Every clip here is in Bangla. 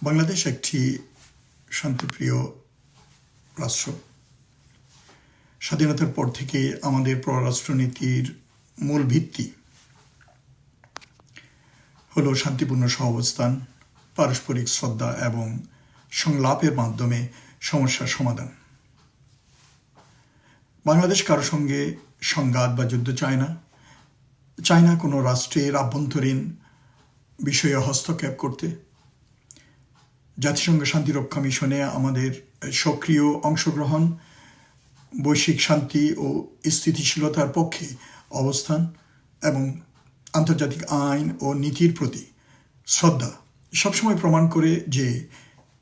বাংলাদেশ একটি শান্তিপ্রিয় রাষ্ট্র। স্বাধীনতার পর থেকে আমাদের পররাষ্ট্রনীতির মূল ভিত্তি হলো শান্তিপূর্ণ সহাবস্থান, পারস্পরিক শ্রদ্ধা এবং সংলাপের মাধ্যমে সমস্যার সমাধান। বাংলাদেশ কারো সঙ্গে সংঘাত বা যুদ্ধ চায় না কোনো রাষ্ট্রের আভ্যন্তরীণ বিষয়ে হস্তক্ষেপ করতে। জাতিসংঘ শান্তিরক্ষা মিশনে আমাদের সক্রিয় অংশগ্রহণ বৈশ্বিক শান্তি ও স্থিতিশীলতার পক্ষে অবস্থান এবং আন্তর্জাতিক আইন ও নীতির প্রতি শ্রদ্ধা সবসময় প্রমাণ করে যে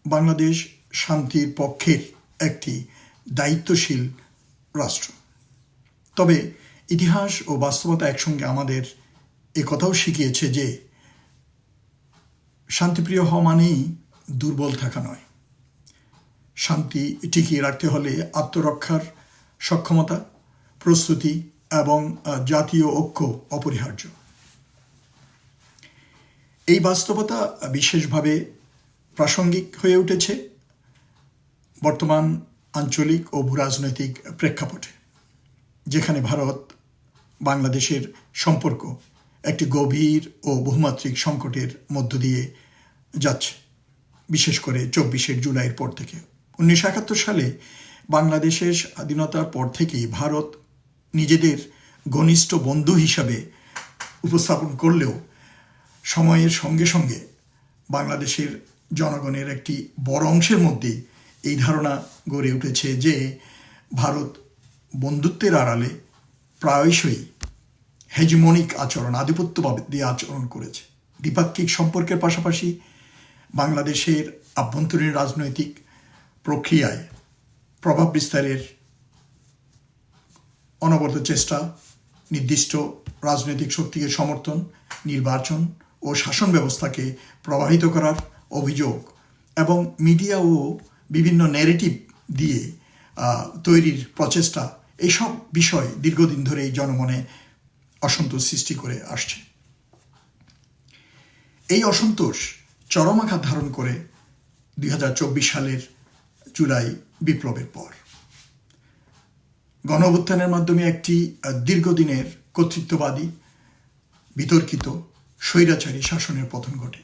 বাংলাদেশ শান্তির পক্ষের একটি দায়িত্বশীল রাষ্ট্র। তবে ইতিহাস ও বাস্তবতা একসঙ্গে আমাদের একথাও শিখিয়েছে যে শান্তিপ্রিয় হওয়া মানেই দুর্বল থাকা নয়। শান্তি টিকিয়ে রাখতে হলে আত্মরক্ষার সক্ষমতা, প্রস্তুতি এবং জাতীয় ঐক্য অপরিহার্য। এই বাস্তবতা বিশেষভাবে প্রাসঙ্গিক হয়ে উঠেছে বর্তমান আঞ্চলিক ও ভূরাজনৈতিক প্রেক্ষাপটে, যেখানে ভারত বাংলাদেশের সম্পর্ক একটি গভীর ও বহুমাত্রিক সংকটের মধ্য দিয়ে যাচ্ছে, বিশেষ করে ২৪শে জুলাইয়ের পর থেকে। ১৯৭১ সালে বাংলাদেশের স্বাধীনতার পর থেকেই ভারত নিজেদের ঘনিষ্ঠ বন্ধু হিসাবে উপস্থাপন করলেও সময়ের সঙ্গে সঙ্গে বাংলাদেশের জনগণের একটি বড় অংশের মধ্যে এই ধারণা গড়ে উঠেছে যে ভারত বন্ধুত্বের আড়ালে প্রায়শই হেজিমনিক আচরণ, আধিপত্যবাদী আচরণ করেছে। দ্বিপাক্ষিক সম্পর্কের পাশাপাশি বাংলাদেশের আভ্যন্তরীণ রাজনৈতিক প্রক্রিয়ায় প্রভাব বিস্তারের অনবরত চেষ্টা, নির্দিষ্ট রাজনৈতিক শক্তিকে সমর্থন, নির্বাচন ও শাসন ব্যবস্থাকে প্রভাবিত করার অভিযোগ এবং মিডিয়া ও বিভিন্ন ন্যারেটিভ দিয়ে তৈরির প্রচেষ্টা, এইসব বিষয় দীর্ঘদিন ধরেই জনমনে অসন্তোষ সৃষ্টি করে আসছে। এই অসন্তোষ চরম আঘাত ধারণ করে ২০২৪ সালের জুলাই বিপ্লবের পর গণ অভ্যুত্থানের মাধ্যমে একটি দীর্ঘদিনের কর্তৃত্ববাদী, বিতর্কিত, স্বৈরাচারী শাসনের পতন ঘটে,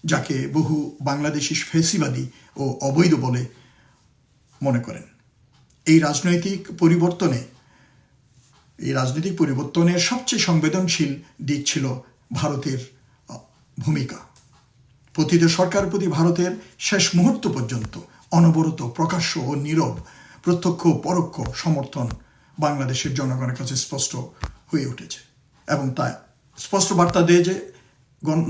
যাকে বহু বাংলাদেশি ফ্যাসিবাদী ও অবৈধ বলে মনে করেন। এই রাজনৈতিক পরিবর্তনের সবচেয়ে সংবেদনশীল দিক ছিল ভারতের ভূমিকা। পতিত সরকারের প্রতি ভারতের শেষ মুহূর্ত পর্যন্ত অনবরত, প্রকাশ্য ও নীরব, প্রত্যক্ষ ও পরোক্ষ সমর্থন বাংলাদেশের জনগণের কাছে স্পষ্ট হয়ে উঠেছে এবং তা স্পষ্ট বার্তা দেয় যে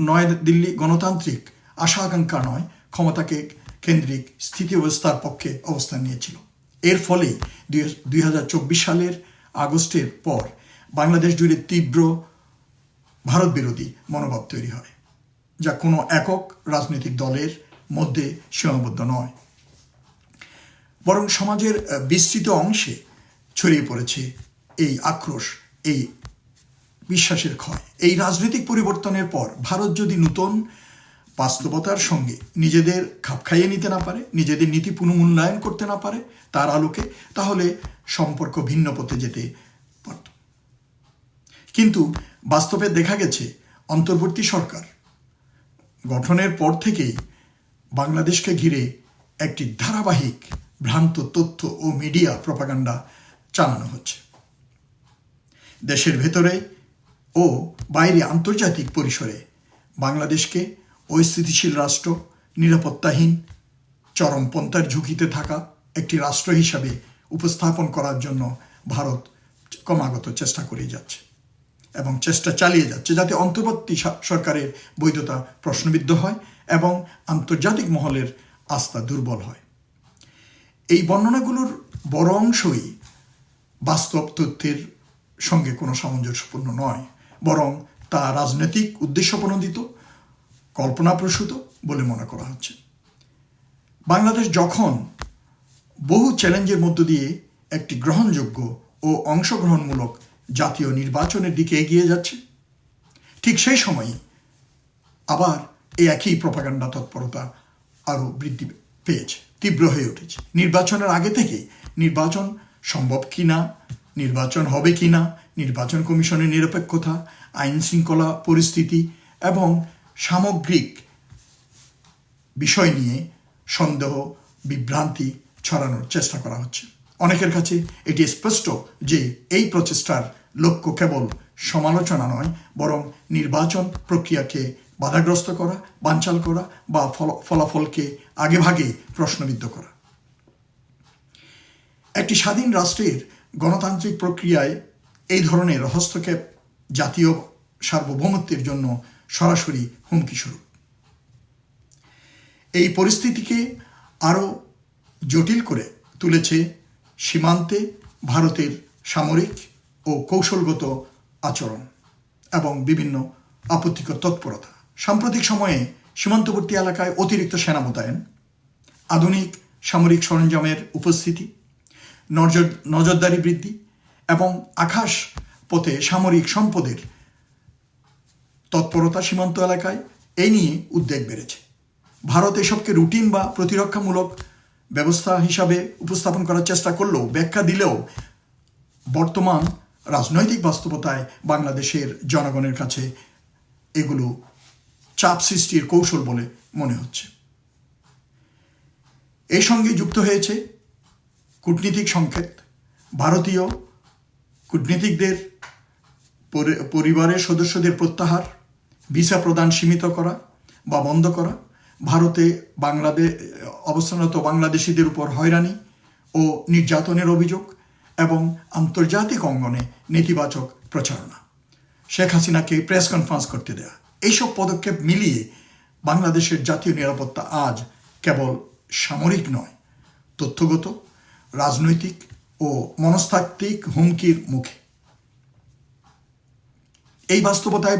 নয়াদিল্লি গণতান্ত্রিক আশা আকাঙ্ক্ষা নয়, ক্ষমতাকে কেন্দ্রিক স্থিতি ব্যবস্থার পক্ষে অবস্থান নিয়েছিল। এর ফলে ২০২৪ সালের আগস্টের পর বাংলাদেশ জুড়ে তীব্র ভারত বিরোধী মনোভাব তৈরি হয়, যা কোনো একক রাজনৈতিক দলের মধ্যে সীমাবদ্ধ নয়, বরং সমাজের বিস্তৃত অংশে ছড়িয়ে পড়েছে এই আক্রোশ, এই বিশ্বাসের ক্ষয়। এই রাজনৈতিক পরিবর্তনের পর ভারত যদি নতুন বাস্তবতার সঙ্গে নিজেদের খাপ খাইয়ে নিতে না পারে, নিজেদের নীতি পুনর্মূল্যায়ন করতে না পারে তার আলোকে, তাহলে সম্পর্ক ভিন্ন পথে যেতে পারত। কিন্তু বাস্তবে দেখা গেছে অন্তর্বর্তী সরকার গঠনের পর থেকেই বাংলাদেশকে ঘিরে একটি ধারাবাহিক ভ্রান্ত তথ্য ও মিডিয়া প্রপাগান্ডা চালানো হচ্ছে। দেশের ভেতরে ও বাইরে আন্তর্জাতিক পরিসরে বাংলাদেশকে অস্থিতিশীল রাষ্ট্র, নিরাপত্তাহীন, চরমপন্থার ঝুঁকিতে থাকা একটি রাষ্ট্র হিসাবে উপস্থাপন করার জন্য ভারত ক্রমাগত চেষ্টা করে যাচ্ছে এবং চেষ্টা চালিয়ে যাচ্ছে, যাতে অন্তর্বর্তী সরকারের বৈধতা প্রশ্নবিদ্ধ হয় এবং আন্তর্জাতিক মহলের আস্থা দুর্বল হয়। এই বর্ণনাগুলোর বড় অংশই বাস্তব তথ্যের সঙ্গে কোনো সামঞ্জস্যপূর্ণ নয়, বরং তা রাজনৈতিক উদ্দেশ্যপ্রণোদিত, কল্পনাপ্রসূত বলে মনে করা হচ্ছে। বাংলাদেশ যখন বহু চ্যালেঞ্জের মধ্য দিয়ে একটি গ্রহণযোগ্য ও অংশগ্রহণমূলক জাতীয় নির্বাচনের দিকে এগিয়ে যাচ্ছে, ঠিক সেই সময়ই আবার এই একই প্রপাগান্ডা তৎপরতা আরও বৃদ্ধি পেয়েছে, তীব্র হয়ে উঠেছে। নির্বাচনের আগে থেকে নির্বাচন সম্ভব কিনা, নির্বাচন হবে কিনা, নির্বাচন কমিশনের নিরপেক্ষতা, আইন শৃঙ্খলা পরিস্থিতি এবং সামগ্রিক বিষয় নিয়ে সন্দেহ, বিভ্রান্তি ছড়ানোর চেষ্টা করা হচ্ছে। অনেকের কাছে এটি স্পষ্ট যে এই প্রচেষ্টার লক্ষ্য কেবল সমালোচনা নয়, বরং নির্বাচন প্রক্রিয়াকে বাধাগ্রস্ত করা, বানচাল করা বা ফলাফলকে আগেভাগে প্রশ্নবিদ্ধ করা। একটি স্বাধীন রাষ্ট্রের গণতান্ত্রিক প্রক্রিয়ায় এই ধরনের হস্তক্ষেপ জাতীয় সার্বভৌমত্বের জন্য সরাসরি হুমকি স্বরূপ। এই পরিস্থিতিকে আরও জটিল করে তুলেছে সীমান্তে ভারতের সামরিক ও কৌশলগত আচরণ এবং বিভিন্ন আপত্তিকর তৎপরতা। সাম্প্রতিক সময়ে সীমান্তবর্তী এলাকায় অতিরিক্ত সেনা মোতায়েন, আধুনিক সামরিক সরঞ্জামের উপস্থিতি, নজরদারি বৃদ্ধি এবং আকাশ পথে সামরিক সম্পদের তৎপরতা সীমান্ত এলাকায়, এই নিয়ে উদ্বেগ বেড়েছে। ভারত এসবকে রুটিন বা প্রতিরক্ষামূলক ব্যবস্থা হিসাবে উপস্থাপন করার চেষ্টা করলেও, ব্যাখ্যা দিলেও বর্তমান রাজনৈতিক বাস্তবতায় বাংলাদেশের জনগণের কাছে এগুলো চাপ সৃষ্টির কৌশল বলে মনে হচ্ছে। এর সঙ্গে যুক্ত হয়েছে কূটনীতিক সংকেত। ভারতীয় কূটনীতিকদের পরিবারের সদস্যদের প্রত্যাহার, ভিসা প্রদান সীমিত করা বা বন্ধ করা, ভারতে অবস্থানরত বাংলাদেশিদের উপর হয়রানি ও নির্যাতনের অভিযোগ এবং আন্তর্জাতিক অঙ্গনে নেতিবাচক প্রচারণা, শেখ হাসিনাকে প্রেস কনফারেন্স করতে দেয়া, এইসব পদক্ষেপ মিলিয়ে বাংলাদেশের জাতীয় নিরাপত্তা আজ কেবল সামরিক নয়, তথ্যগত, রাজনৈতিক ও মনস্তাত্ত্বিক হুমকির মুখে। এই বাস্তবতায়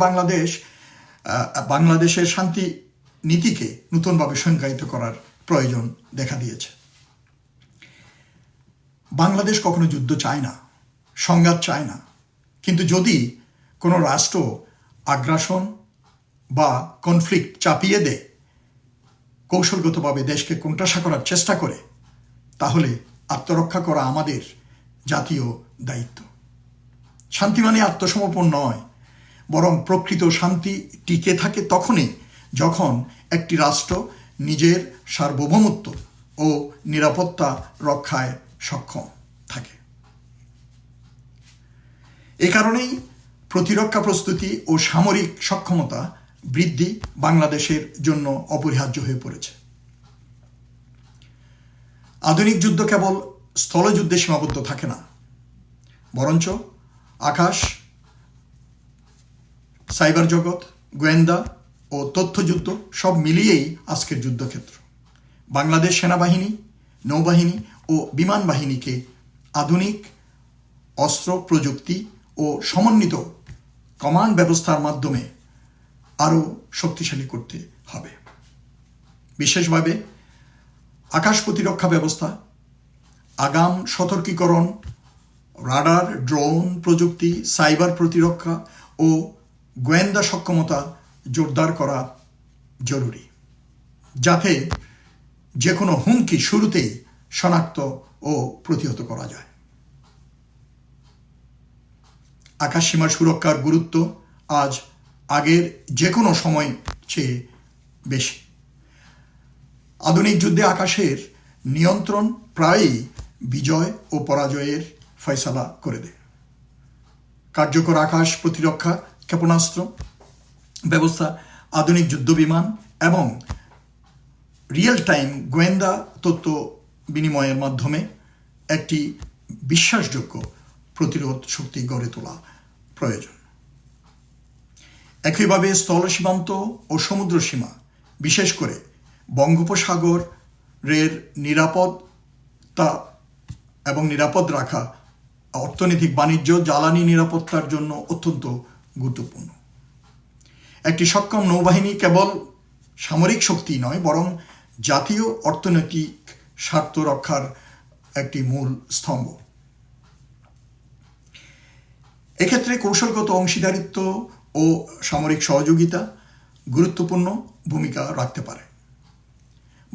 বাংলাদেশের শান্তি নীতিকে নতুনভাবে সংজ্ঞায়িত করার প্রয়োজন দেখা দিয়েছে। বাংলাদেশ কখনো যুদ্ধ চায় না, সংঘাত চায় না, কিন্তু যদি কোনো রাষ্ট্র আগ্রাসন বা কনফ্লিক্ট চাপিয়ে দেয়, কৌশলগতভাবে দেশকে কোণঠাসা করার চেষ্টা করে, তাহলে আত্মরক্ষা করা আমাদের জাতীয় দায়িত্ব। শান্তি মানে আত্মসমর্পণ নয়, বরং প্রকৃত শান্তি টিকে থাকে তখনই যখন একটি রাষ্ট্র নিজের সার্বভৌমত্ব ও নিরাপত্তা রক্ষায় সক্ষম থাকে। এ কারণেই প্রতিরক্ষা প্রস্তুতি ও সামরিক সক্ষমতা বৃদ্ধি বাংলাদেশের জন্য অপরিহার্য হয়ে পড়েছে। আধুনিক যুদ্ধ কেবল স্থলযুদ্ধে সীমাবদ্ধ থাকে না, বরঞ্চ আকাশ, সাইবার জগৎ, গোয়েন্দা ও তথ্যযুদ্ধ সব মিলিয়েই আজকের যুদ্ধক্ষেত্র। বাংলাদেশ সেনাবাহিনী, নৌবাহিনী ও বিমান বাহিনীকে আধুনিক অস্ত্র প্রযুক্তি ও সমন্বিত কমান্ড ব্যবস্থার মাধ্যমে আরও শক্তিশালী করতে হবে। বিশেষভাবে আকাশ প্রতিরক্ষা ব্যবস্থা, আগাম সতর্কীকরণ, রাডার, ড্রোন প্রযুক্তি, সাইবার প্রতিরক্ষা ও গোয়েন্দা সক্ষমতা জোরদার করা জরুরি, যাতে যে কোনো হুমকি শুরুতেই শনাক্ত ও প্রতিহত করা যায়। আকাশসীমার সুরক্ষার গুরুত্ব আজ আগের যে কোনো সময় চেয়ে বেশি। আধুনিক যুদ্ধে আকাশের নিয়ন্ত্রণ প্রায়ই বিজয় ও পরাজয়ের ফয়সালা করে দেয়। কার্যকর আকাশ প্রতিরক্ষা ক্ষেপণাস্ত্র ব্যবস্থা, আধুনিক যুদ্ধবিমান এবং রিয়েল টাইম গোয়েন্দা তথ্য বিনিময়ের মাধ্যমে একটি বিশ্বাসযোগ্য প্রতিরোধ শক্তি গড়ে তোলা প্রয়োজন। একইভাবে স্থল সীমান্ত ও সমুদ্র সীমা, বিশেষ করে বঙ্গোপসাগরের নিরাপত্তা এবং নিরাপদ রাখা অর্থনৈতিক, বাণিজ্য, জ্বালানি নিরাপত্তার জন্য অত্যন্ত গুরুত্বপূর্ণ। একটি সক্ষম নৌবাহিনী কেবল সামরিক শক্তি নয়, বরং জাতীয় অর্থনৈতিক স্বার্থ রক্ষার একটি মূল স্তম্ভ। এক্ষেত্রে কৌশলগত অংশীদারিত্ব ও সামরিক সহযোগিতা গুরুত্বপূর্ণ ভূমিকা রাখতে পারে।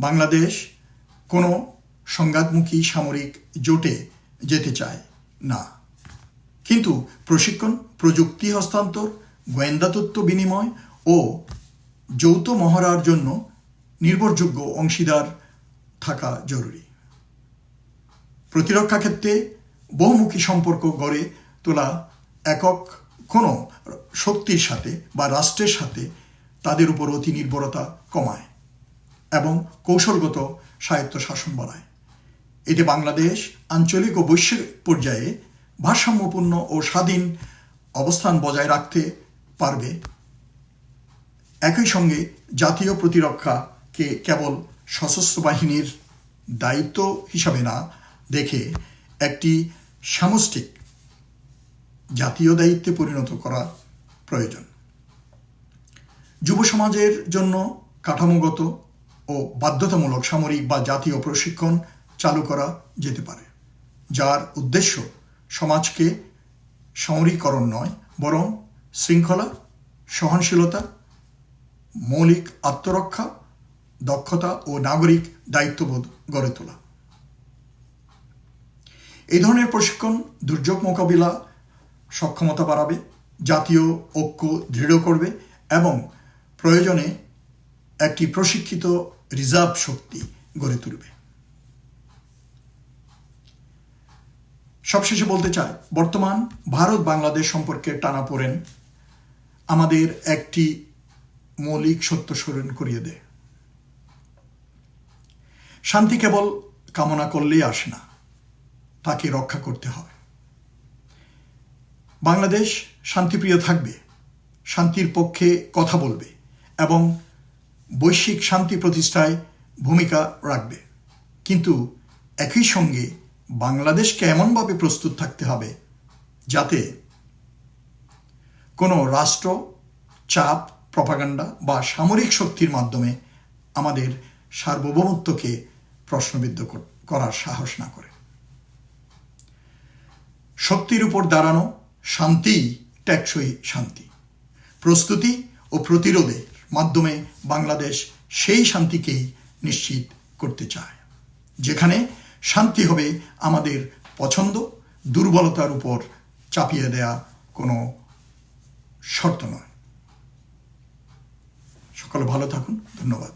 বাংলাদেশ কোনো সংঘাতমুখী সামরিক জোটে যেতে চায় না, কিন্তু প্রশিক্ষণ, প্রযুক্তি হস্তান্তর, গোয়েন্দা তথ্য বিনিময় ও যৌথ মহড়ার জন্য নির্ভরযোগ্য অংশীদার থাকা জরুরি। প্রতিরক্ষা ক্ষেত্রে বহুমুখী সম্পর্ক গড়ে তোলা একক কোনো শক্তির সাথে বা রাষ্ট্রের সাথে তাদের উপর অতি নির্ভরতা কমায় এবং কৌশলগত স্বায়ত্তশাসন বাড়ায়। এতে বাংলাদেশ আঞ্চলিক ও বৈশ্বিক পর্যায়ে ভারসাম্যপূর্ণ ও স্বাধীন অবস্থান বজায় রাখতে পারবে। একই সঙ্গে জাতীয় প্রতিরক্ষাকে কেবল সশস্ত্র বাহিনীর দায়িত্ব হিসাবে না দেখে একটি সামষ্টিক জাতীয় দায়িত্বে পরিণত করা প্রয়োজন। যুব সমাজের জন্য কাঠামোগত ও বাধ্যতামূলক সামরিক বা জাতীয় প্রশিক্ষণ চালু করা যেতে পারে, যার উদ্দেশ্য সমাজকে সামরিকীকরণ নয়, বরং শৃঙ্খলা, সহনশীলতা, মৌলিক আত্মরক্ষা, দক্ষতা ও নাগরিক দায়িত্ববোধ গড়ে তোলা। এই ধরনের প্রশিক্ষণ দুর্যোগ মোকাবিলা সক্ষমতা বাড়াবে, জাতীয় ঐক্য দৃঢ় করবে এবং প্রয়োজনে একটি প্রশিক্ষিত রিজার্ভ শক্তি গড়ে তুলবে। সবশেষে বলতে চাই, বর্তমান ভারত বাংলাদেশ সম্পর্কে টানাপোড়েন আমাদের একটি মৌলিক সত্য স্মরণ করিয়ে দেয়। শান্তি কেবল কামনা করলেই আসে না, তাকে রক্ষা করতে হবে। বাংলাদেশ শান্তিপ্রিয় থাকবে, শান্তির পক্ষে কথা বলবে এবং বৈশ্বিক শান্তি প্রতিষ্ঠায় ভূমিকা রাখবে, কিন্তু একই সঙ্গে বাংলাদেশকে এমনভাবে প্রস্তুত থাকতে হবে যাতে কোনো রাষ্ট্র চাপ, প্রপাগান্ডা বা সামরিক শক্তির মাধ্যমে আমাদের সার্বভৌমত্বকে প্রশ্নবিদ্ধ করার সাহস না করে। শক্তির উপর দাঁড়ানো শান্তি, টেকসই শান্তি। প্রস্তুতি ও প্রতিরোধের মাধ্যমে বাংলাদেশ সেই শান্তিকেই নিশ্চিত করতে চায়, যেখানে শান্তি হবে আমাদের পছন্দ, দুর্বলতার উপর চাপিয়ে দেয়া কোনো শর্ত নয়। সকলে ভালো থাকুন। ধন্যবাদ।